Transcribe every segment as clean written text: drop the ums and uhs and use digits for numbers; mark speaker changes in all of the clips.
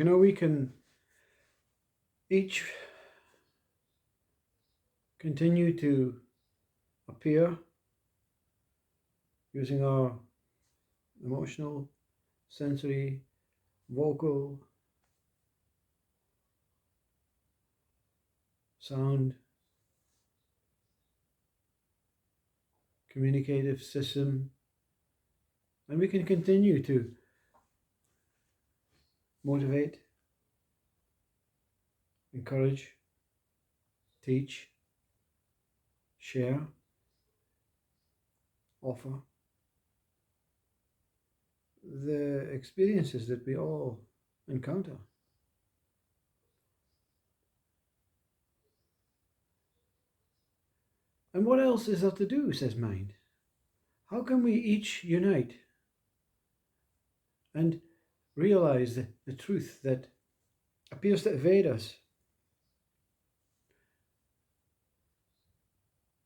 Speaker 1: We can each continue to appear using our emotional, sensory, vocal, sound, communicative system, and we can continue to motivate, encourage, teach, share, offer the experiences that we all encounter. And what else is there to do, says mind? How can we each unite and realize the truth that appears to evade us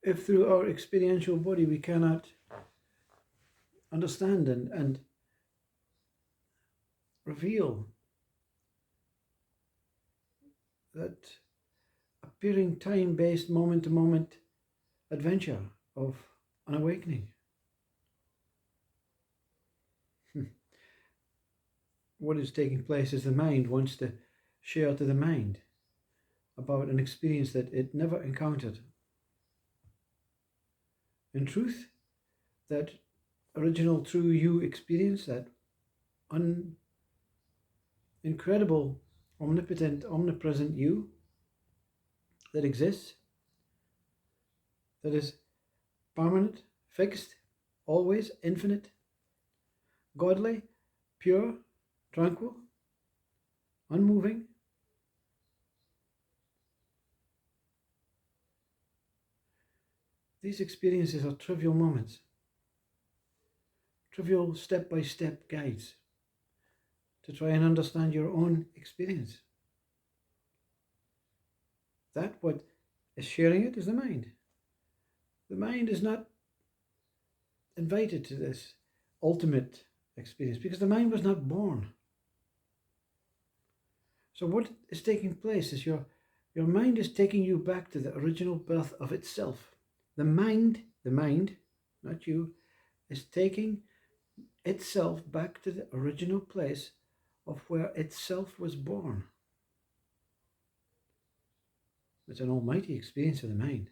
Speaker 1: if through our experiential body we cannot understand and reveal that appearing time-based moment-to-moment adventure of an awakening? What is taking place is the mind wants to share to the mind about an experience that it never encountered. In truth, that original true you experience, that incredible, omnipotent, omnipresent you that exists, that is permanent, fixed, always, infinite, godly, pure, tranquil, unmoving. These experiences are trivial moments, trivial step-by-step guides to try and understand your own experience. That what is sharing it is the mind. The mind is not invited to this ultimate experience because the mind was not born. So what is taking place is your mind is taking you back to the original birth of itself. The mind, not you, is taking itself back to the original place of where itself was born. It's an almighty experience of the mind.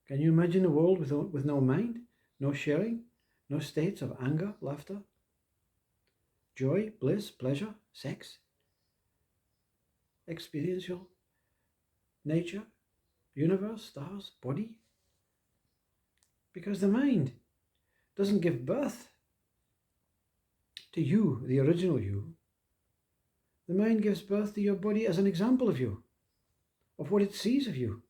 Speaker 1: Can you imagine a world with no mind, no sharing, no states of anger, laughter, joy, bliss, pleasure, sex, experiential nature, universe, stars, body? Because the mind doesn't give birth to you, the original you. The mind gives birth to your body as an example of you, of what it sees of you.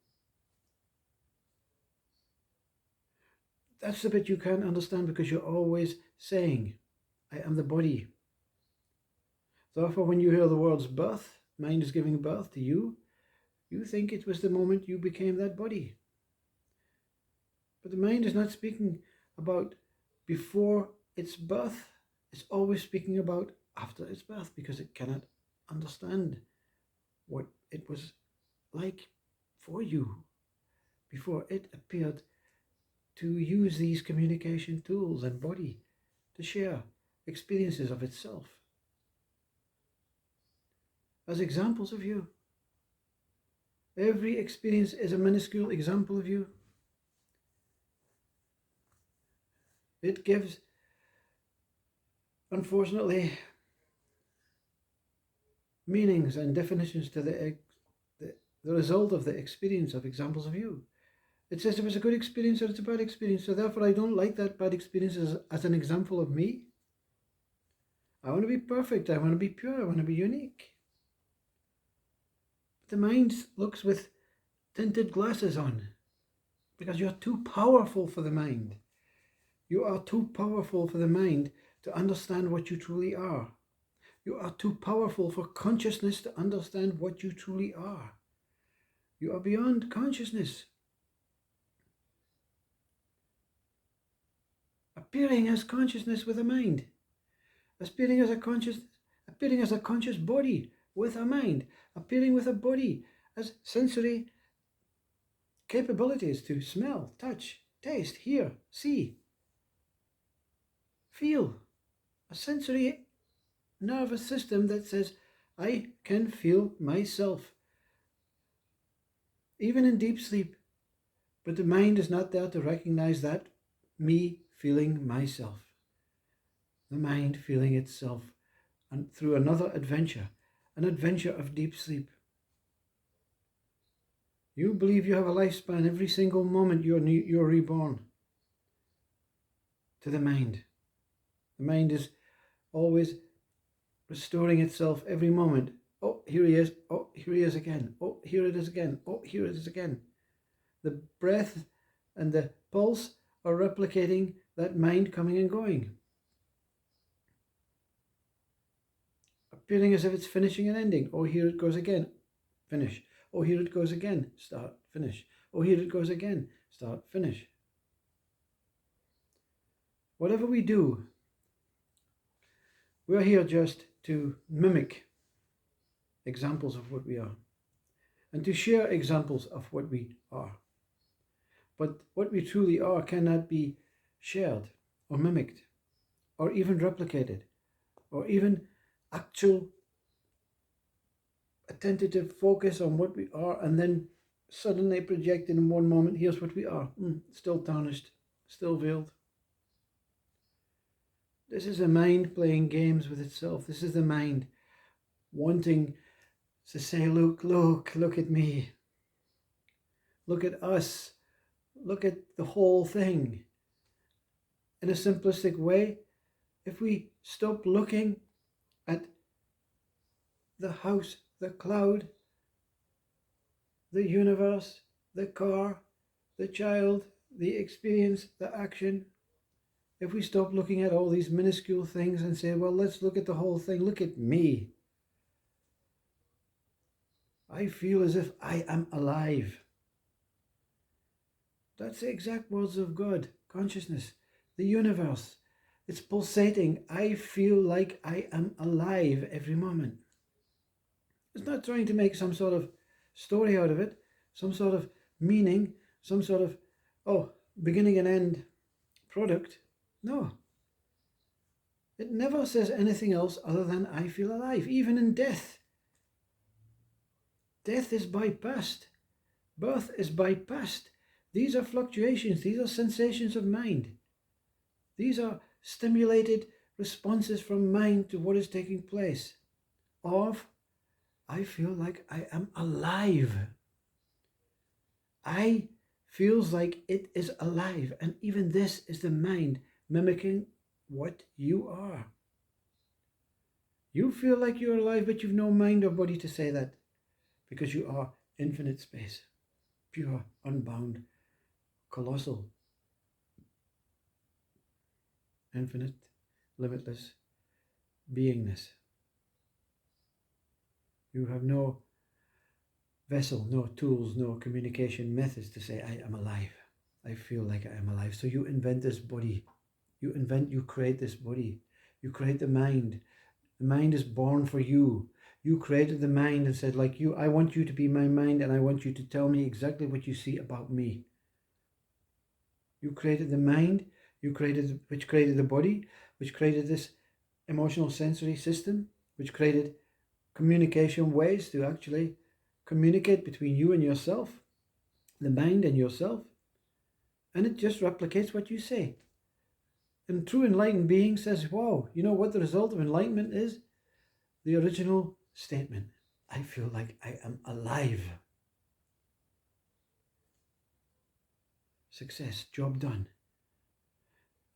Speaker 1: That's the bit you can't understand because you're always saying, I am the body. Therefore, when you hear the words birth, mind is giving birth to you, you think it was the moment you became that body. But the mind is not speaking about before its birth. It's always speaking about after its birth because it cannot understand what it was like for you before it appeared to use these communication tools and body to share experiences of itself as examples of you. Every experience is a minuscule example of you. It gives, unfortunately, meanings and definitions to the result of the experience of examples of you. It says it was a good experience or it's a bad experience, so therefore I don't like that bad experience as an example of me. I want to be perfect, I want to be pure, I want to be unique. But the mind looks with tinted glasses on because you're too powerful for the mind. You are too powerful for the mind to understand what you truly are. You are too powerful for consciousness to understand what you truly are. You are beyond consciousness. Appearing as consciousness with a mind. Appearing as a appearing as a conscious body with a mind, appearing with a body as sensory capabilities to smell, touch, taste, hear, see, feel. A sensory nervous system that says, I can feel myself, even in deep sleep. But the mind is not there to recognize that, me feeling myself. The mind feeling itself and through another adventure, an adventure of deep sleep. You believe you have a lifespan every single moment you're reborn. To the mind. The mind is always restoring itself every moment. Oh, here he is. Oh, here he is again. Oh, here it is again. Oh, here it is again. The breath and the pulse are replicating that mind coming and going. Appearing as if it's finishing and ending. Oh, here it goes again. Finish. Oh, here it goes again. Start. Finish. Oh, here it goes again. Start. Finish. Whatever we do, we're here just to mimic examples of what we are and to share examples of what we are. But what we truly are cannot be shared or mimicked or even replicated or even actual attentive focus on what we are and then suddenly projected in one moment, here's what we are, still tarnished, still veiled. This is the mind playing games with itself. This is the mind wanting to say, look at me. Look at us. Look at the whole thing. In a simplistic way, if we stop looking at the house, the cloud, the universe, the car, the child, the experience, the action, if we stop looking at all these minuscule things and say, well, let's look at the whole thing, look at me. I feel as if I am alive. That's the exact words of God, consciousness, the universe. It's pulsating. I feel like I am alive every moment. It's not trying to make some sort of story out of it, some sort of meaning, some sort of, beginning and end product. No. It never says anything else other than I feel alive, even in death. Death is bypassed. Birth is bypassed. These are fluctuations. These are sensations of mind. These are stimulated responses from mind to what is taking place. Of, I feel like I am alive. I feels like it is alive. And even this is the mind mimicking what you are. You feel like you're alive, but you've no mind or body to say that. Because you are infinite space, pure, unbound, colossal, infinite, limitless beingness. You have no vessel, no tools, no communication methods to say, I am alive. I feel like I am alive. So you invent this body. You create this body. You create the mind. The mind is born for you. You created the mind and said, like you, I want you to be my mind and I want you to tell me exactly what you see about me. You created the mind, which created the body, which created this emotional sensory system, which created communication ways to actually communicate between you and yourself, the mind and yourself. And it just replicates what you say. And true enlightened being says, wow, you know what the result of enlightenment is? The original statement, I feel like I am alive. Success, job done.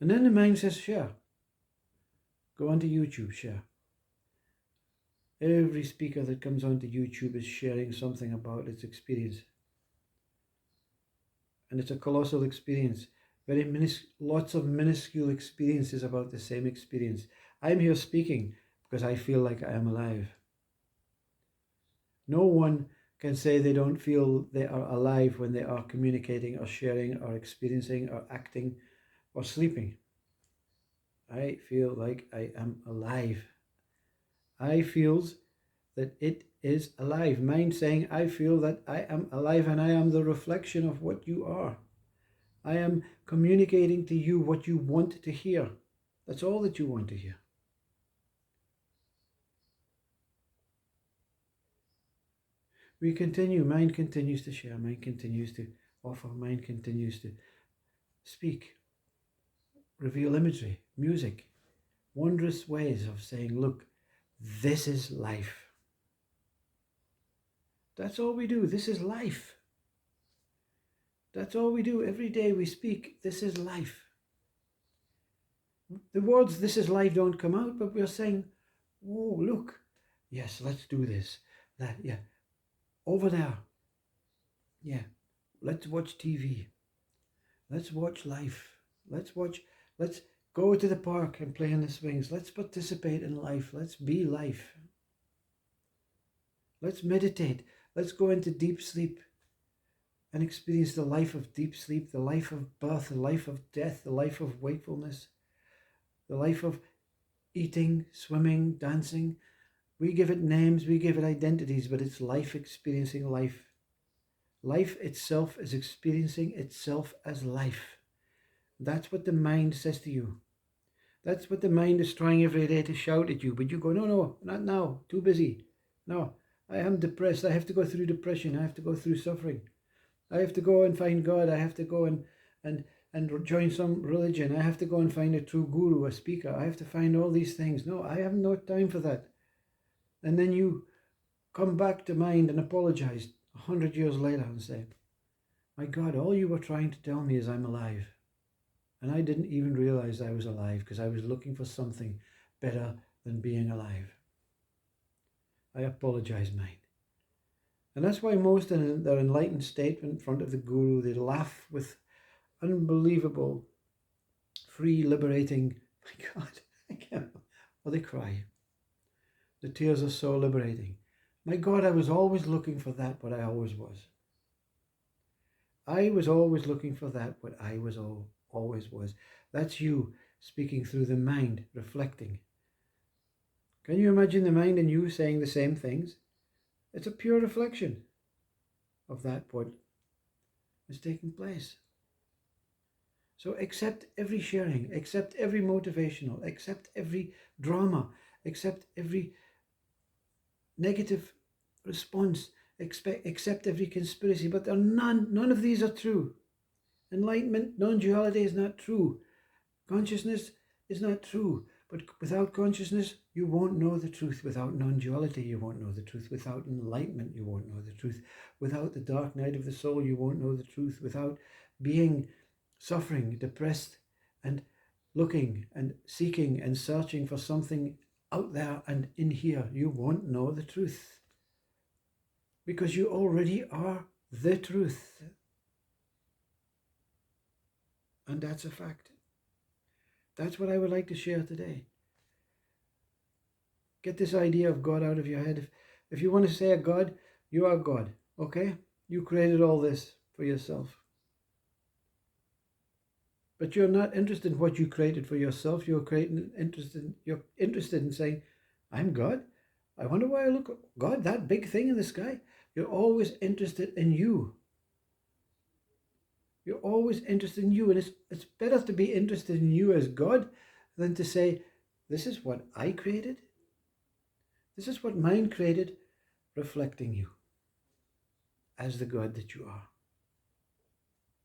Speaker 1: And then the mind says, share. Go onto YouTube, share. Every speaker that comes onto YouTube is sharing something about its experience. And it's a colossal experience. Lots of minuscule experiences about the same experience. I'm here speaking because I feel like I am alive. No one can say they don't feel they are alive when they are communicating or sharing or experiencing or acting or sleeping. I feel like I am alive. I feels that it is alive. Mind saying, I feel that I am alive and I am the reflection of what you are. I am communicating to you what you want to hear. That's all that you want to hear. We continue. Mind continues to share. Mind continues to offer. Mind continues to speak, reveal imagery, music, wondrous ways of saying, look, this is life. That's all we do. This is life. That's all we do. Every day we speak, this is life. The words, this is life, don't come out, but we're saying, oh, look, yes, let's do this. That, yeah. Over there. Yeah. Let's watch TV. Let's watch life. Let's go to the park and play in the swings. Let's participate in life. Let's be life. Let's meditate. Let's go into deep sleep and experience the life of deep sleep, the life of birth, the life of death, the life of wakefulness, the life of eating, swimming, dancing. We give it names, we give it identities, but it's life experiencing life. Life itself is experiencing itself as life. That's what the mind says to you. That's what the mind is trying every day to shout at you. But you go, no, not now. Too busy. No, I am depressed. I have to go through depression. I have to go through suffering. I have to go and find God. I have to go and join some religion. I have to go and find a true guru, a speaker. I have to find all these things. No, I have no time for that. And then you come back to mind and apologize 100 years later and say, my God, all you were trying to tell me is I'm alive. And I didn't even realize I was alive because I was looking for something better than being alive. I apologize, mind. And that's why most in their enlightened state in front of the guru, they laugh with unbelievable, free, liberating, my God, I can't, or they cry. The tears are so liberating. My God, I was always looking for that, what I always was. I was always looking for that, what I was always was. That's you speaking through the mind, reflecting. Can you imagine the mind and you saying the same things? It's a pure reflection of that what is taking place. So accept every sharing, accept every motivational, accept every drama, accept every negative response, accept every conspiracy, but none of these are true. Enlightenment, non-duality is not true. Consciousness is not true. But without consciousness, you won't know the truth. Without non-duality, you won't know the truth. Without enlightenment, you won't know the truth. Without the dark night of the soul, you won't know the truth. Without being suffering, depressed, and looking and seeking and searching for something out there and in here, you won't know the truth. Because you already are the truth. And that's a fact. That's what I would like to share today. Get this idea of God out of your head. If you want to say a God, you are God, okay? You created all this for yourself. But you're not interested in what you created for yourself. You're interested in saying, I'm God. I wonder why I look, God, that big thing in the sky. You're always interested in you. You're always interested in you, and it's better to be interested in you as God than to say, this is what I created. This is what mind created, reflecting you as the God that you are.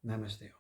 Speaker 1: Namaste.